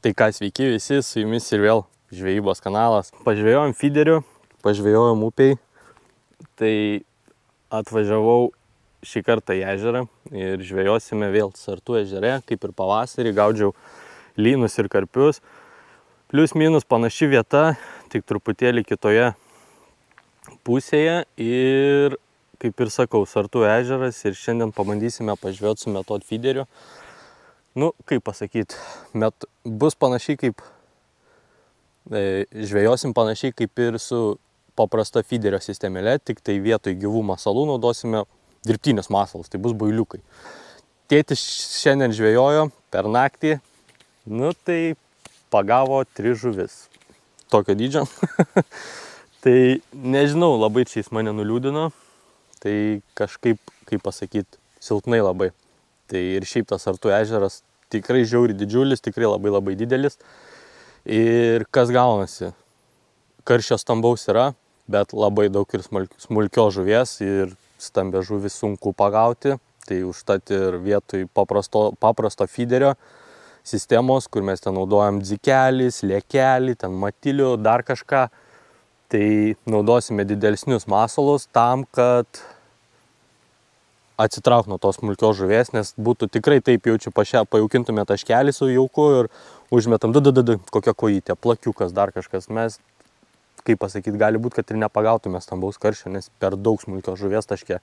Tai ką, sveiki visi, su jumis ir vėl žvejybos kanalas. Pažvejojom fideriu, pažvejojom upiai, tai atvažiavau šį kartą į ežerą ir žvejosime vėl Sartų ežere, kaip ir pavasarį, gaudžiau lynus ir karpius. Plius minus panaši vieta, tik truputėlį kitoje pusėje ir, kaip ir sakau, Sartų ežeras ir šiandien pabandysime pažvejoti su metod fideriu. Nu, kaip pasakyti, bus panašiai kaip, žvejosim panašiai kaip ir su paprasta fiderio sistemėlė, tik tai vietoj gyvų masalų naudosime dirbtinius masalus, tai bus bailiukai. Tėtis šiandien žvejojo per naktį, nu tai pagavo 3 žuvis, tokio dydžio. Tai nežinau, labai čia jis mane nuliūdino, tai kažkaip, kaip pasakyti, silpnai labai. Tai ir šiaip tas Sartų ežeras tikrai žiauriai didžiulis, tikrai labai didelis. Ir kas gaunasi? Karščio stambaus yra, bet labai daug ir smulkios žuvies ir stambia žuvis sunku pagauti. Tai užtat ir vietoj paprasto fiderio sistemos, kur mes ten naudojam dzikelį, sliekelį, ten matilių, dar kažką, tai naudosime didesnius masalus tam, kad atsitrauk nuo tos smulkios žuvies, nes būtų tikrai taip jaučiu pajaukintume taškelį su jauku ir užmetam kokia kojytė, plakiukas, dar kažkas. Mes, kaip pasakyti, gali būti, kad ir nepagautume stambaus karščio, nes per daug smulkios žuvies taške.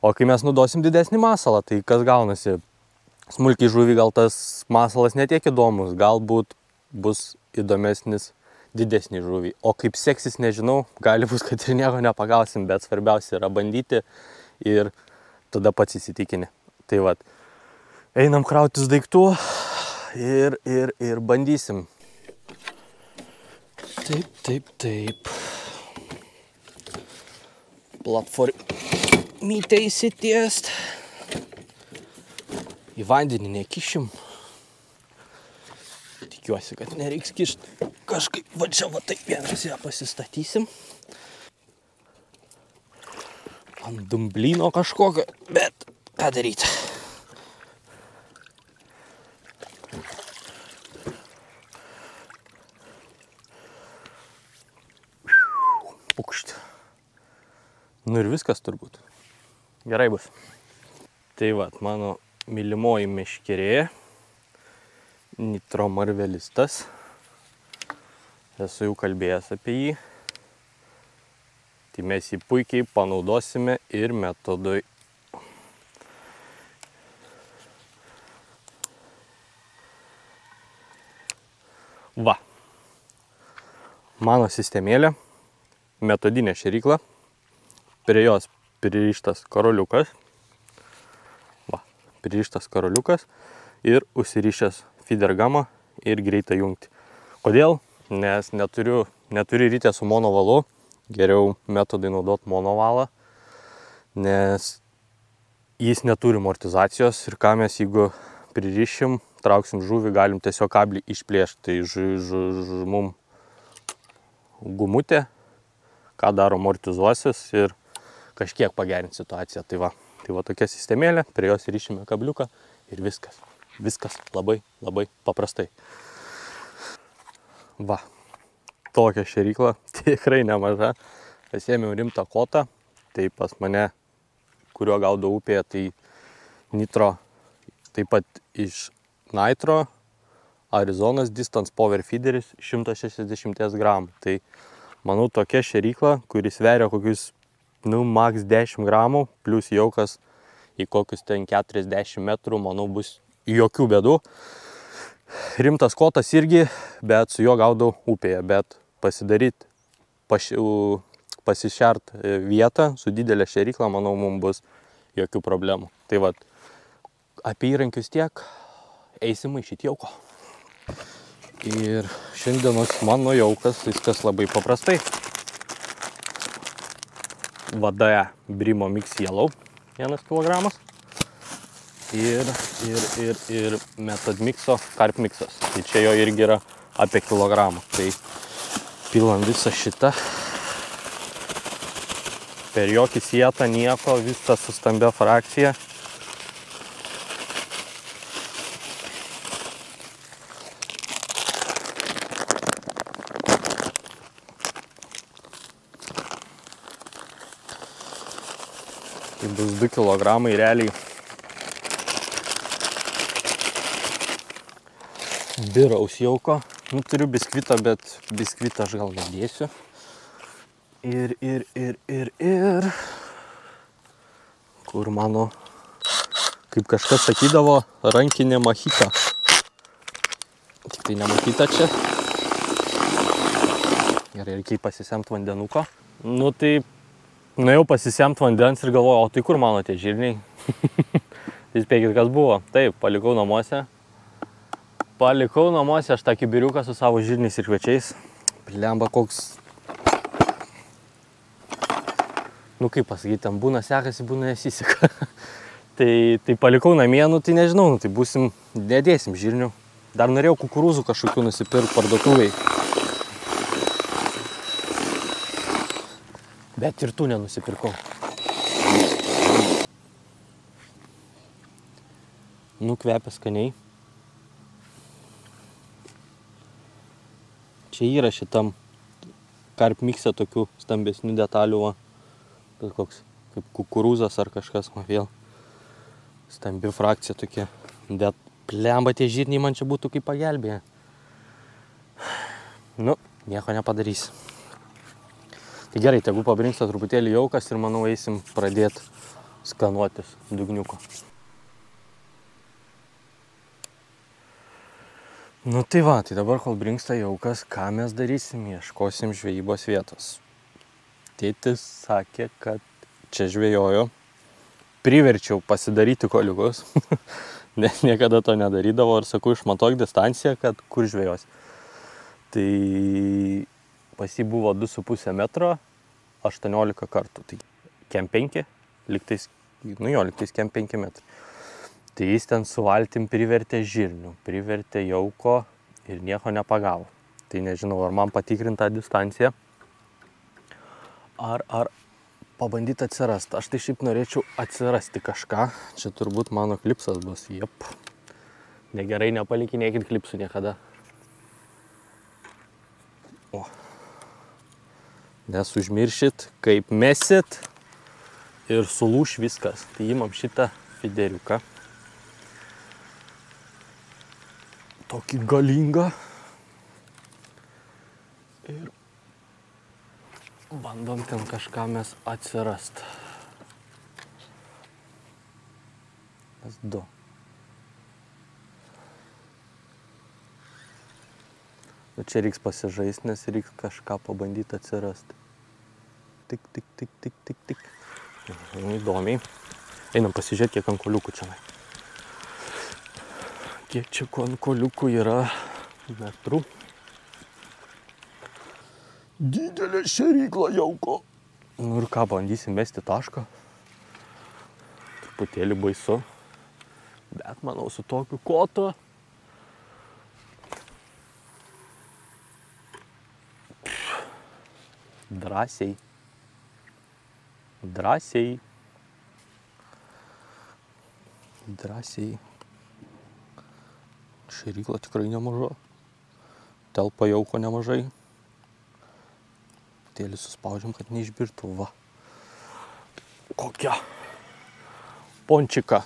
O kai mes naudosim didesnį masalą, tai kas gaunasi? Smulkiai žuvį gal tas masalas netiek įdomus, galbūt bus įdomesnis didesnį žuvį. O kaip seksis, nežinau, gali bus, kad ir nieko nepagausim, bet svarbiausia yra bandyti ir tada pats įsitikinti. Tai vat, einam krautis daiktų ir bandysim. Taip. Platformytę įsitiest. Į vandenį nekišim. Tikiuosi, kad nereiks kišti. Kažkaip va čia va taip vienas ją pasistatysim. Ant dumblyno kažkokio, bet ką daryti? Pukšt. Nu ir viskas turbūt. Gerai bus. Tai va, mano mylimoji meškerė, nitromarvelistas. Esu jau kalbėjęs apie jį. Tai mes jį puikiai panaudosime ir metodui. Va. Mano sistemėlė, metodinė šėrykla, prie jos pririštas karoliukas. Va, pririštas karoliukas ir užsirišęs fidergamą ir greitą jungti. Kodėl? Nes neturiu rytę su monovalu. Geriau metodai naudot monovalą, nes jis neturi amortizacijos ir ką mes jeigu pririšim, trauksim žuvį, galim tiesiog kablį išplėšti. Tai mum gumutė, ką daro, amortizuosis ir kažkiek pagerinti situaciją. Tai va tokia sistemėlė, prie jos rišime kabliuką ir viskas. Viskas labai paprastai. Va. Tokia šėrykla, tikrai nemaža. Pasiėmiau rimtą kotą, tai pas mane, kuriuo gaudau upėje, tai nitro, taip pat iš Nitro, Arizonas Distance Power Feederis 160 gramų. Tai manau tokia šėrykla, kuris sveria kokius, max 10 gramų, plus jaukas į kokius ten 40 metrų, manau bus jokių bėdų. Rimtas kotas irgi, bet su juo gaudau upėje, bet pasidaryti, pasišert vietą su didelė šėrykla, manau, mums bus jokių problemų. Tai vat, apie įrankius tiek, eisim maišyti jauko. Ir šiandienos mano jaukas, viskas labai paprastai. VDE Brimo Mix Yellow 1 kg. Ir Method Mixo Carp Mixas. Tai čia jo irgi yra apie kilogramą. Tai pilam visą šitą. Per jokį sietą nieko, visą su stambia frakcija. Tai bus 2 kilogramai realiai. Biraus jauko. Nu, turiu biskvitą, bet biskvitą aš gal nedėsiu. Ir. Kur mano, kaip kažkas sakydavo, rankinė machita. Tik tai nematyta čia. Gerai, reikia pasisemt vandenuko. Nu tai, nuėjau pasisemt vandens ir galvoju, o tai kur mano tie žirniai? Tai spėkit, kas buvo. Taip, palikau namuose. Palikau namuose aš tą kibiriuką su savo žirniais ir kviečiais. Blemba koks... Nu kaip pasakyti, ten būna sekasi, būna nesiseka. tai palikau namie, nu tai nežinau, nu tai būsim, nedėsim žirnių. Dar norėjau kukurūzų kažkokių nusipirkti parduotuviai. Bet ir tų nenusipirkau. Nu kvepia skaniai. Čia yra šitam karp mikse tokių stambesnių detalių, va. Koks kaip kukurūzas ar kažkas, man vėl stambi frakcija tokia. Bet plemba tie žirniai man čia būtų kaip pagelbėję. Nu, nieko nepadarys. Tai gerai, tegu pabrinksta truputėlį jaukas ir manau eisim pradėti skanuotis dugniuko. Nu tai va, tai dabar kol brinksta jaukas, ką mes darysim, ieškosim žvejybos vietos. Tėtis sakė, kad čia žvejojo. Priverčiau pasidaryti koliukus, nes niekada to nedarydavo ir sakau, išmatuok distanciją, kad kur žvejos. Tai pas jį buvo 2,5 metro, 18 kartų. Tai kem 5, liktais kem 5 metrai. Tai jis ten su valtim privertė žirnių, privertė jauko ir nieko nepagavo. Tai nežinau, ar man patikrinta distancija, ar pabandyti atsirasti. Aš tai šiaip norėčiau atsirasti kažką. Čia turbūt mano klipsas bus. Jep. Negerai, nepalikinėkit klipsų niekada. O. Nes užmiršit, kaip mesit ir sulūš viskas. Tai imam šitą fideriuką. Tokį galingą. Ir bandom ten kažką mes atsirast. Mes 2. Bet čia reiks pasižaisti, nes reiks kažką pabandyti atsirasti. Tik. Įdomiai. Einam pasižiūrėti, kiek ankoliukų čia. Kiek čia ankoliukų yra metrų. Didelė šėrykla jauko. Nu ir ką, bandysim mesti tašką. Truputėlį baisu. Bet manau, su tokiu kotu. Drąsiai. Šėrykla tikrai nemaža. Telpa jauko nemažai. Tėlį suspaudžiam, kad neišbirtų. Va. Kokia pončika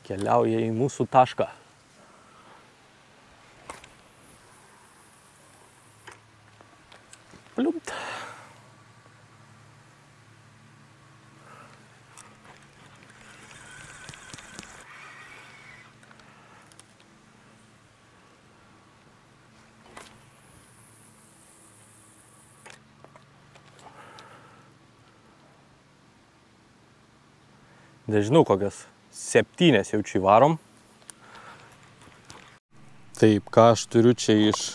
keliauja į mūsų tašką. Pliumt. Nežinau, kokias 7 jau čia įvarom. Taip, ką aš turiu čia iš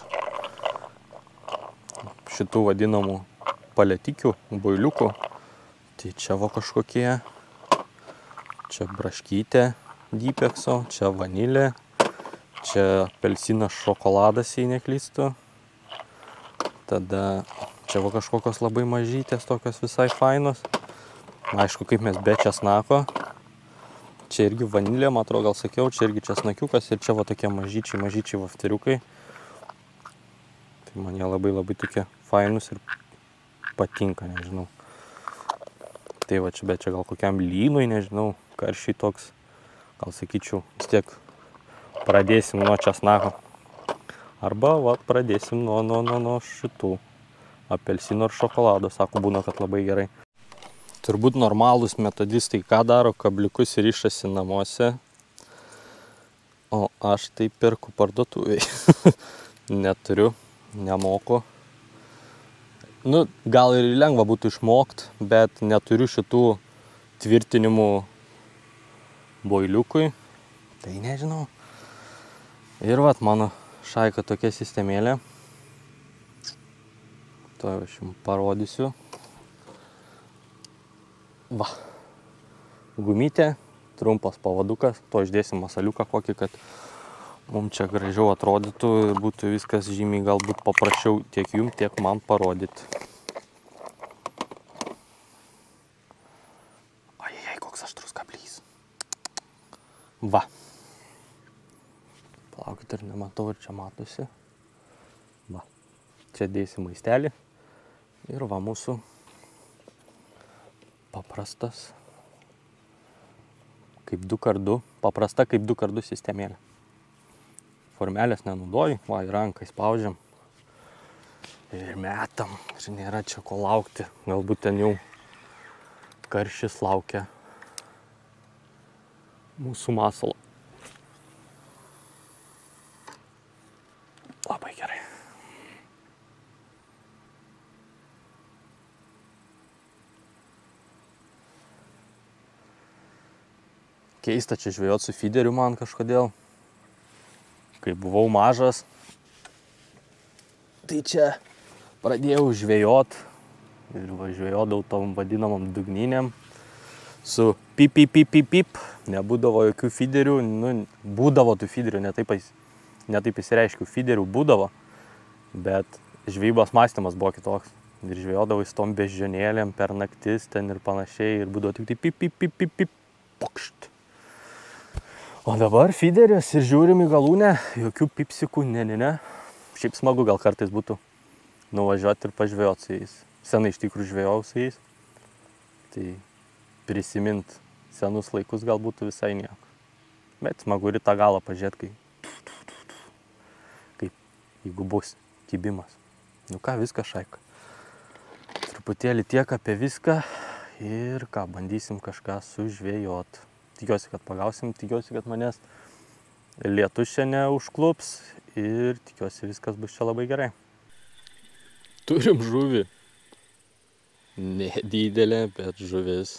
šitų vadinamų paletikių, boiliukų. Tai čia va kažkokie. Čia braškytė dypekso, čia vanilė. Čia apelsinas šokoladas, jei neklystu. Tada čia va kažkokios labai mažytės, tokios visai fainos. Aišku, kaip mes be česnako. Čia irgi vanilė, man atrodo, gal sakiau, čia irgi česnakiukas ir čia va tokie mažyčiai vafteriukai. Tai man jie labai tokie fainus ir patinka, nežinau. Tai va čia, bet čia gal kokiam lynui, nežinau, karšiai toks, gal sakyčiau, vis tiek pradėsim nuo česnako. Arba va, pradėsim nuo šitų apelsino ir šokolado, sako, būna, kad labai gerai. Turbūt normalūs metodistai ką daro, kabliukus rišasi namuose, o aš tai perku parduotuviai. Neturiu, nemoku. Nu, gal ir lengva būtų išmokt, bet neturiu šitų tvirtinimų boiliukui. Tai nežinau. Ir vat mano šaika tokia sistemėlė. To aš jums parodysiu. Va. Gumytė, trumpas pavadukas. To išdėsim masaliuką kokį, kad mums čia gražiau atrodytų ir būtų viskas žymiai galbūt paprasčiau tiek jums, tiek man parodyti. Ajajai, koks aštrus kablys. Va. Palaukit, ir nematau, ir čia matosi. Va. Čia dėsim maistelį. Ir va mūsų paprastas kaip 2x2, paprasta kaip 2x2 sistemėlė. Formelės nenaudoju, va, į ranką spaudžiam ir metam. Ir nėra čia ko laukti. Galbūt ten jau karšis laukia mūsų masalo. Labai gerai. Keista čia žvejot su fideriu man kažkodėl. Kai buvau mažas, tai čia pradėjau žvejot ir žvejodavau tom vadinamom dugnynėm su pip, pip, pip, pip, pip. Nebūdavo jokių fiderių, nu, būdavo tų fiderių, ne taip įsireiškiu, fiderių būdavo, bet žvejybos mąstymas buvo kitoks. Ir žvejodavau su tom beždžionėlėm per naktis ten ir panašiai ir būdavo tik tai pip, pip, pip, pip, pip, pokšt. O dabar fideris ir žiūrim į galūnę, jokių pipsikų, ne. Šiaip smagu gal kartais būtų nuvažiuoti ir pažvejoti su jais. Senai iš tikrųjų žvejojau su jais. Tai prisimint senus laikus gal būtų visai nieko. Bet smagu ir į tą galą pažiūrėti, kaip jeigu bus kibimas. Nu ką, viską šaika. Truputėlį tiek apie viską ir ką, bandysim kažką sužvejot. Tikiuosi, kad pagausim, tikiuosi, kad manęs lietus čia neužklups ir tikiuosi, viskas bus čia labai gerai. Turim žuvį. Nedidelė, bet žuvis.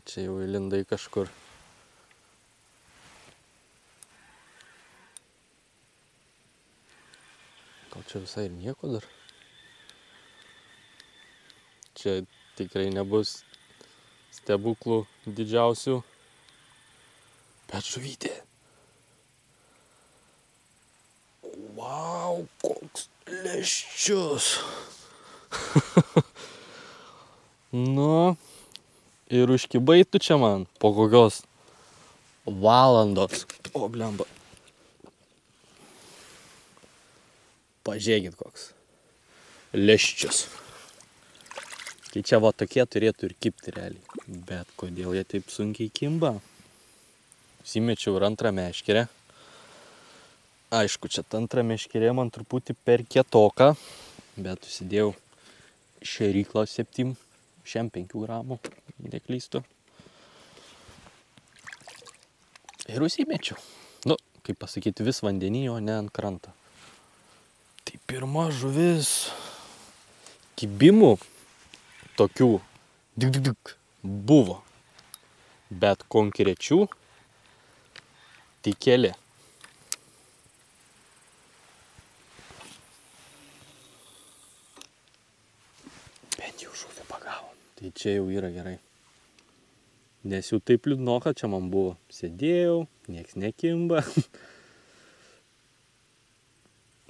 Čia jau įlindai kažkur. Gal čia visai ir nieko dar? Čia tikrai nebus stebuklų didžiausių, bet žuvytė. Vau, koks leščius. Nu, ir užkibai tu čia man po kokios valandos. O, blemba. Pažiūrėkit koks leščius. Tai čia va tokie turėtų ir kibti realiai. Bet kodėl jie taip sunkiai kimba? Įsimečiau ir antrą meškerę. Aišku, čia ta antra meškerė man truputį per kietoka. Bet užsidėjau šėryklą 5 gramų, neklystu. Ir užsimečiau. Nu, kaip pasakyti, vis vandenį, o ne ant kranto. Tai pirma žuvis kibimų tokių buvo, bet konkrečių tik keli. Bet jau žuvį pagavom, tai čia jau yra gerai. Nes jau taip liūdnoka čia man buvo. Sėdėjau, nieks nekimba.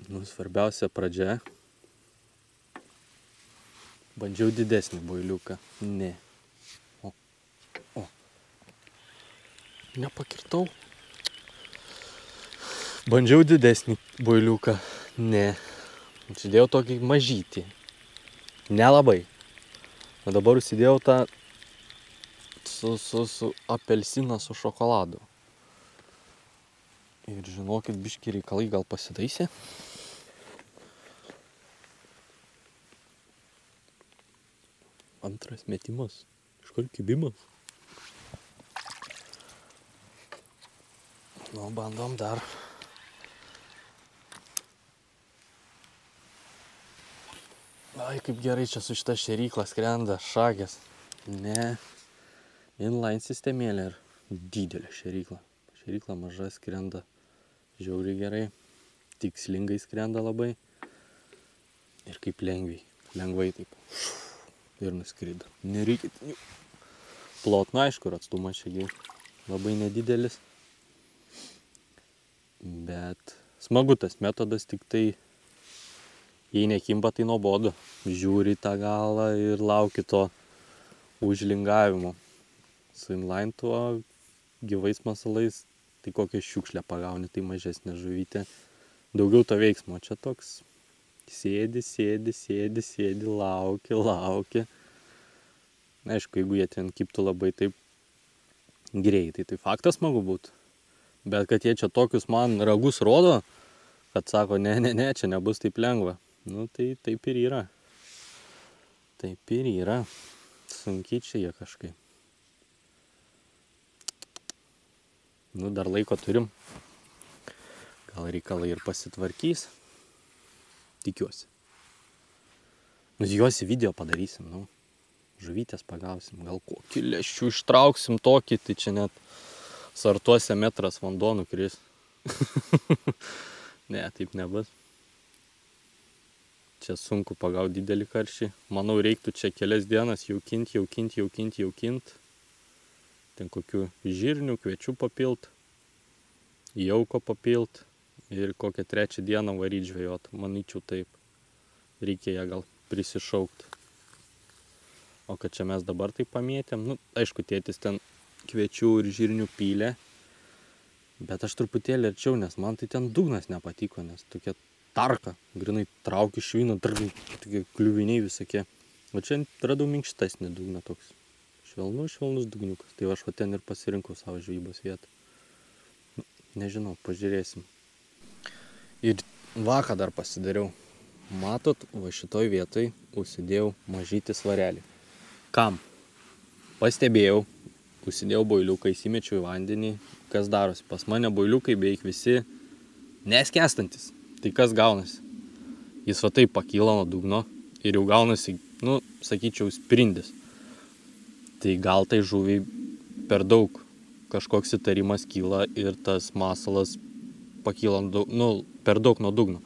Nu, svarbiausia pradžia. Bandžiau didesnį boiliuką. Ne. O. Nepakirtau. Bandžiau didesnį boiliuką. Ne. Užsidėjau tokį mažytį. Nelabai. O dabar užsidėjau tą su apelsiną su šokoladu. Ir žinokit, biški reikalai gal pasitaisė. Antras metimas. Iš kur kibimas? Nu, bandom dar. Ai, kaip gerai čia su šita šėrykla skrenda, šakės. Ne, inline sistemėlė ir didelė šėrykla. Šėrykla maža skrenda, žiauriai gerai, tikslingai skrenda labai. Ir kaip lengvai taip. Ir nuskrido. Nereikia plotna, aišku, ir atstumas čia labai nedidelis. Bet smagu tas metodas, tik tai jei nekimba, tai nuobodu. Žiūri tą galą ir lauki to užlingavimo. Su inline tuo gyvais masalais, tai kokią šiukšlę pagauni, tai mažesnė žuvytė. Daugiau to veiksmo. Čia toks sėdi, lauki. Aišku, jeigu jie ten kiptų labai taip greitai, tai faktas smagu būtų. Bet kad jie čia tokius man ragus rodo, kad sako, ne, čia nebus taip lengva. Nu, tai taip ir yra. Taip ir yra. Sunkiai čia jie kažkaip. Nu, dar laiko turim. Gal reikalai ir pasitvarkys. Tikiuosi. Nu, juos į video padarysim, nu. Žuvytės pagausim. Gal kokį leščių ištrauksim tokį, tai čia net sartuose metras vanduo nukris. Ne, taip nebus. Čia sunku pagauti didelį karšį. Manau, reiktų čia kelias dienas jaukint. Ten kokių žirnių, kviečių papilt, jauko papilt ir kokią 3 dieną varyt žvejot. Manyčiau taip. Reikia ją gal prisišaukt. O kad čia mes dabar taip pamėtėm, nu, aišku, tėtis ten kviečių ir žirnių pylė, bet aš truputėlį arčiau, nes man tai ten dugnas nepatiko, nes tokia tarka, grinai trauki švyną, tokie kliuviniai visokie. O čia radau minkštesnį dugną toks. Švelnus dugniukas. Tai aš ten ir pasirinkau savo žvejybos vietą. Nežinau, pažiūrėsim. Ir vaką dar pasidariau. Matot, va šitoj vietoj užsidėjau mažytį svarelį. Kam? Pastebėjau, užsidėjau boiliuką, įsimečiau į vandenį. Kas darosi? Pas mane boiliukai beveik visi neskęstantis. Tai kas gaunasi? Jis va taip pakyla nuo dugno ir jau gaunasi, nu, sakyčiau, sprindis. Tai gal tai žuviai per daug kažkoks įtarimas kyla ir tas masalas pakyla per daug nuo dugno.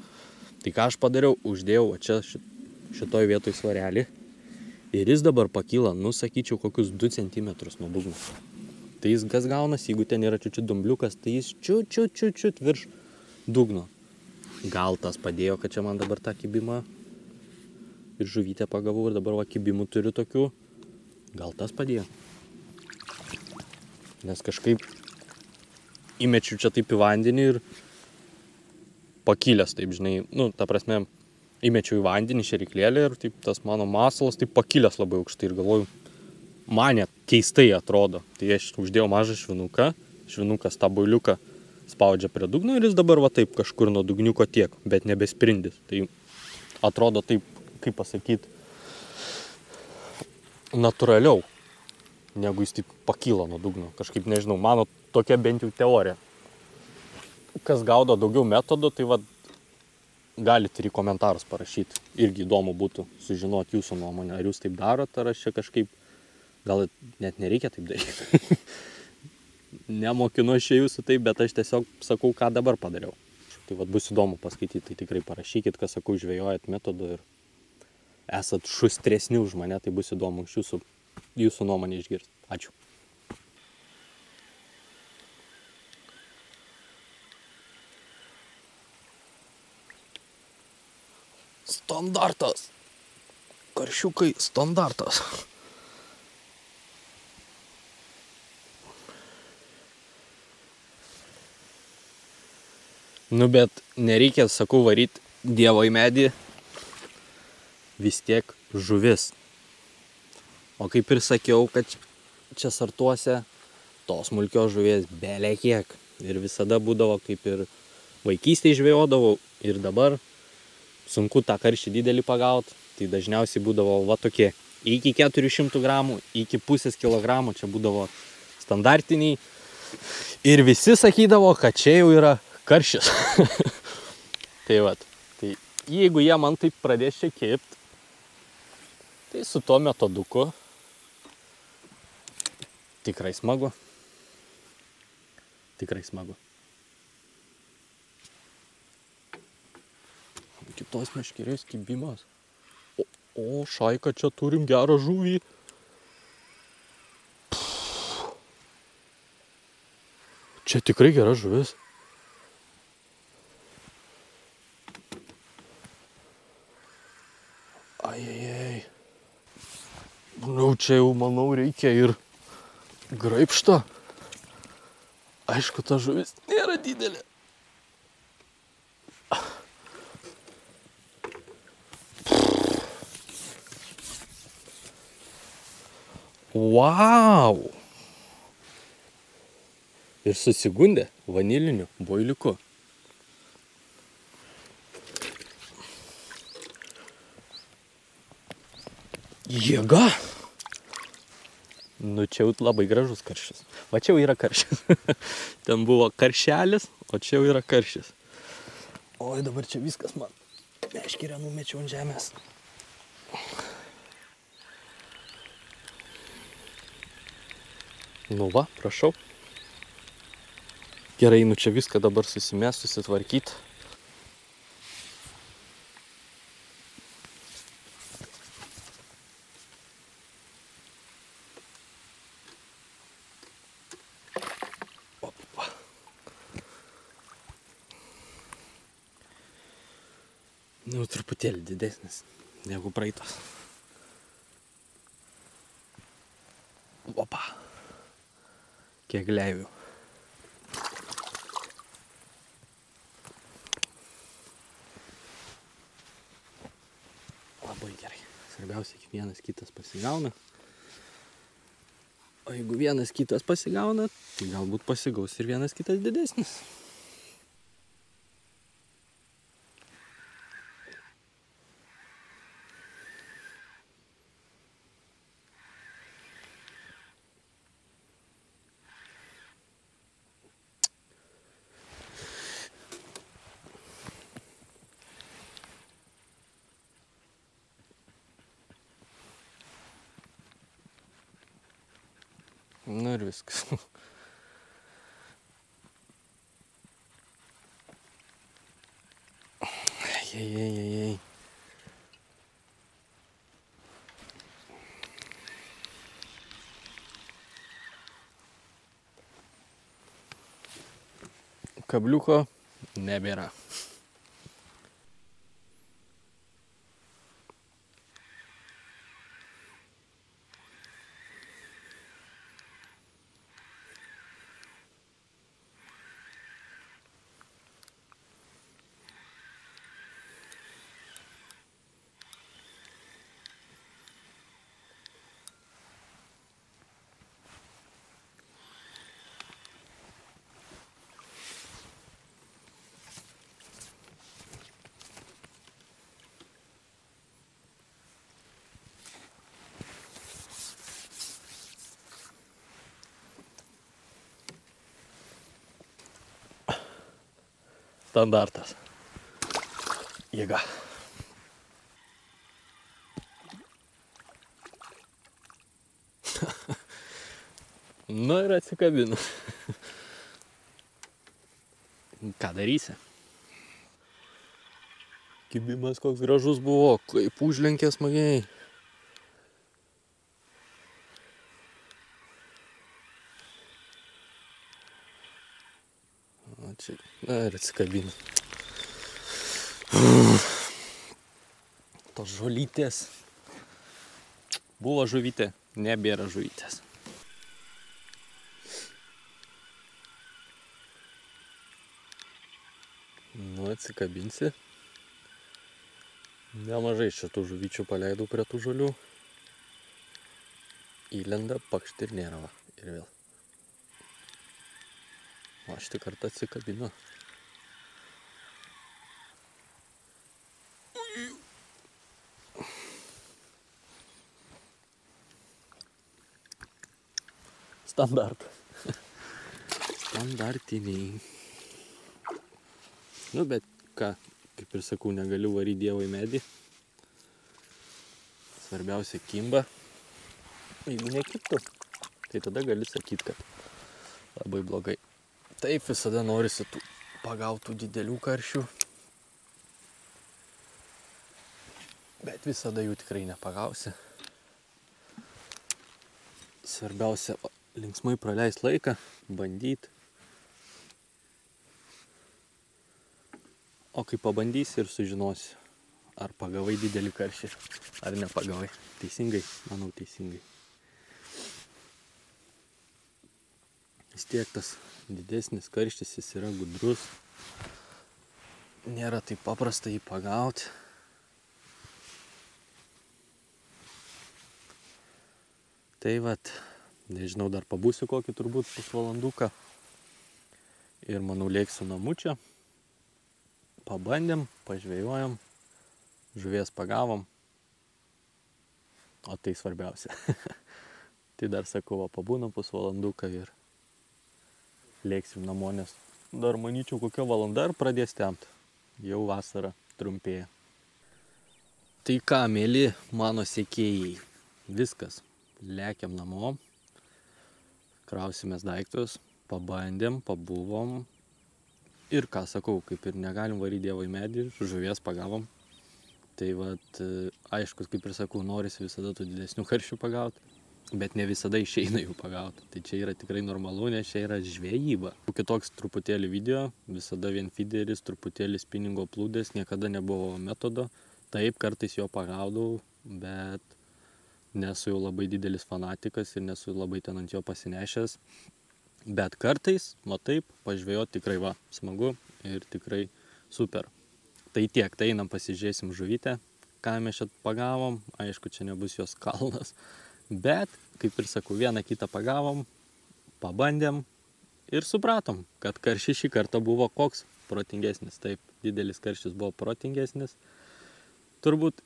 Tai ką aš padariau, uždėjau čia šitoj vietoj svarelį ir jis dabar pakyla, nu, sakyčiau, kokius 2 cm nuo dugno. Tai jis kas gaunasi, jeigu ten yra čiut dumbliukas, tai jis čiut virš dugno. Gal tas padėjo, kad čia man dabar tą kibimą ir žuvytę pagavau ir dabar va kibimų turiu tokių. Gal tas padėjo. Nes kažkaip įmečiu čia taip į vandenį ir pakilęs taip, žinai, nu, ta prasme, įmečiau į vandenį šėryklėlį ir taip tas mano masalas taip pakilęs labai aukštai ir galvoju, man net keistai atrodo. Tai aš uždėjau mažą švinuką, švinukas tą boiliuką spaudžia prie dugno ir jis dabar va taip kažkur nuo dugniuko tiek, bet nebesprindis. Tai atrodo taip, kaip pasakyti, natūraliau, negu jis taip pakyla nuo dugno. Kažkaip nežinau, mano tokia bent jau teorija. Kas gaudo daugiau metodų, tai va galite ir į komentarus parašyti. Irgi įdomu būtų sužinoti jūsų nuomonę. Ar jūs taip darot, ar aš čia kažkaip, gal net nereikia taip daryti. Nemokinu aš jūsų taip, bet aš tiesiog sakau, ką dabar padariau. Tai va bus įdomu paskaityti, tai tikrai parašykit, kas sakau, žvejojat metodų ir esat šustresni už mane, tai bus įdomu iš jūsų nuomonę išgirsti. Ačiū. Standartas. Karšiukai standartas. Nu, bet nereikia, sakau, varyti Dievo į medį vis tiek žuvis. O kaip ir sakiau, kad čia sartuose tos smulkios žuvies belė kiek. Ir visada būdavo, kaip ir vaikystėje žvejodavau, ir dabar sunku tą karšį didelį pagauti. Tai dažniausiai būdavo va tokie iki 400 gramų, iki pusės kilogramų, čia būdavo standartiniai. Ir visi sakydavo, kad čia jau yra karšis. Tai vat, tai jeigu jie man taip pradės čia kipt, tai su tuo metoduku tikrai smagu. Tikrai smagu. Kitos meškerės kibimas. O, šaika, čia turim gerą žuvį. Čia tikrai gera žuvis. Ai. Nu, čia jau, manau, reikia ir graibšto. Aišku, ta žuvis nėra didelė. Vau! Ir susigundė vaniliniu boiliuku. Jėga! Nu, čia jau labai gražus karšis. Va čia jau yra karšis. Ten buvo karšelis, o čia jau yra karšis. Oi, dabar čia viskas man. Meškerę numečiau ant žemės. Nu va, prašau. Gerai, nu čia viską dabar susimest, susitvarkyt. Opa. Nu, truputėlį didesnis negu praeitos. Opa. Kiek gleivių. Labai gerai. Svarbiausia, vienas kitas pasigauna. O jeigu vienas kitas pasigauna, tai galbūt pasigaus ir vienas kitas didesnis. Nu ir viskas. Ei. Kabliuko nebėra. Standartas. Jėga. Nu ir atsikabinu. Ką darysi? Kibimas koks gražus buvo, kaip užlenkė smagiai. Čia, na ir atsikabinu. Tos žolytės. Buvo žuvytė, nebėra žuvytės. Nu, atsikabinsi. Nemažai šitų žuvyčių paleidau prie tų žolių. Įlenda, pakšt ir nėra va. Ir vėl. O aš tik kartą atsikabinu. Standart. Standartiniai. Nu, bet ką, kaip ir sakau, negaliu varyti Dievo į medį. Svarbiausia kimba. Jeigu nekiptų, tai tada gali sakyti, kad labai blogai. Taip visada norisi tų pagautų didelių karšių. Bet visada jų tikrai nepagausi. Svarbiausia linksmai praleist laiką, bandyti. O kai pabandysi ir sužinosi, ar pagavai didelį karšį, ar nepagavai. Teisingai? Manau, teisingai. Vis tiek tas didesnis karštis, jis yra gudrus. Nėra taip paprasta jį pagauti. Tai vat, nežinau, dar pabūsiu kokį turbūt pusvalanduką. Ir manau, lėksiu namučio. Pabandėm, pažvejojom, žuvies pagavom. O tai svarbiausia. Tai dar sakau, pabūnam pusvalanduką ir lėksim namo, nes dar manyčiau kokia valanda ir pradės temti. Jau vasara trumpėja. Tai ką, mėly mano sekėjai, viskas. Lėkiam namo, krausimės daiktus, pabandėm, pabuvom. Ir ką sakau, kaip ir negalim varyti Dievo į medį, žuvies pagavom. Tai vat, aišku, kaip ir sakau, norisi visada tų didesnių karšių pagauti, bet ne visada išeina jų pagauti. Tai čia yra tikrai normalu, nes čia yra žvejyba. Kitoks truputėlį video, visada vien feederis, truputėlį spinningo plūdės, niekada nebuvo metodo. Taip, kartais jo pagaudavau, bet nesu jau labai didelis fanatikas ir nesu labai ten ant jo pasinešęs. Bet kartais, taip, pažvejoti tikrai va, smagu ir tikrai super. Tai tiek, tai einam pasižiūrėsim žuvytę, ką mes čia pagavom. Aišku, čia nebus jos kalnas. Bet, kaip ir sakau, vieną kitą pagavom, pabandėm ir supratom, kad karšys šį kartą buvo koks protingesnis. Taip, didelis karštis buvo protingesnis. Turbūt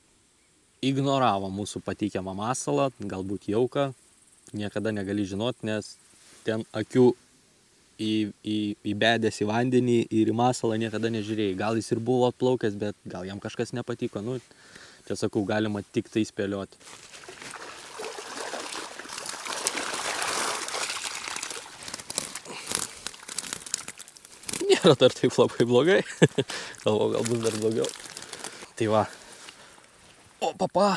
ignoravo mūsų pateikiamą masalą, galbūt jauką. Niekada negali žinot, nes ten akių įbedęs į vandenį ir į masalą niekada nežiūrėjai. Gal jis ir buvo atplaukęs, bet gal jam kažkas nepatiko. Nu, čia sakau, galima tik tai spėlioti. Nėra dar taip labai blogai. Galvoju, gal bus dar blogiau. Tai va. O papa.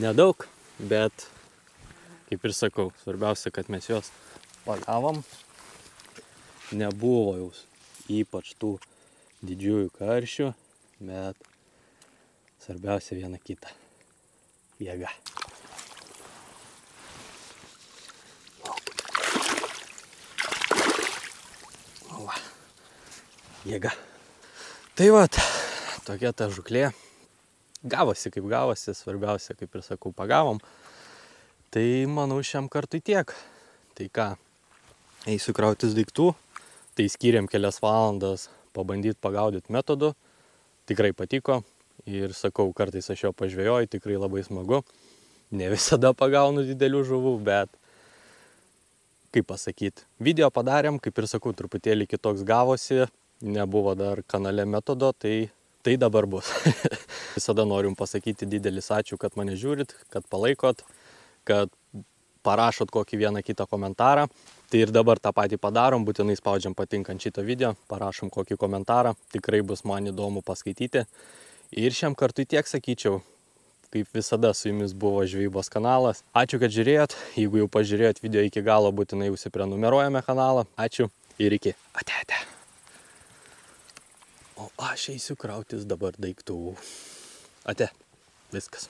Nedaug, bet kaip ir sakau, svarbiausia, kad mes juos pagavom. Nebuvo jau ypač tų didžiųjų karšių, bet svarbiausia viena kita. Jėga. Va. Jėga. Tai vat, tokia ta žuklė. Gavosi kaip gavosi, svarbiausia, kaip ir sakau, pagavom. Tai manau šiam kartui tiek. Tai ką, eisiu krautis daiktų. Tai skyrėm kelias valandas pabandyti pagaudyti metodu. Tikrai patiko. Ir sakau, kartais aš jo pažvejoju, tikrai labai smagu. Ne visada pagaunu didelių žuvų, bet kaip pasakyti. Video padarėm, kaip ir sakau, truputėlį kitoks gavosi. Nebuvo dar kanale metodo, tai dabar bus. Visada noriu jums pasakyti didelis ačiū, kad mane žiūrit, kad palaikot, kad parašot kokį vieną kitą komentarą. Tai ir dabar tą patį padarom, būtinai spaudžiam patinkant šitą video, parašom kokį komentarą, tikrai bus man įdomu paskaityti. Ir šiam kartui tiek sakyčiau, kaip visada su jumis buvo Žvejybos kanalas. Ačiū, kad žiūrėjot, jeigu jau pažiūrėjot video iki galo, būtinai užsiprenumeruojame kanalą. Ačiū ir iki. Ate. O aš eisiu krautis dabar daiktų. Ate, viskas.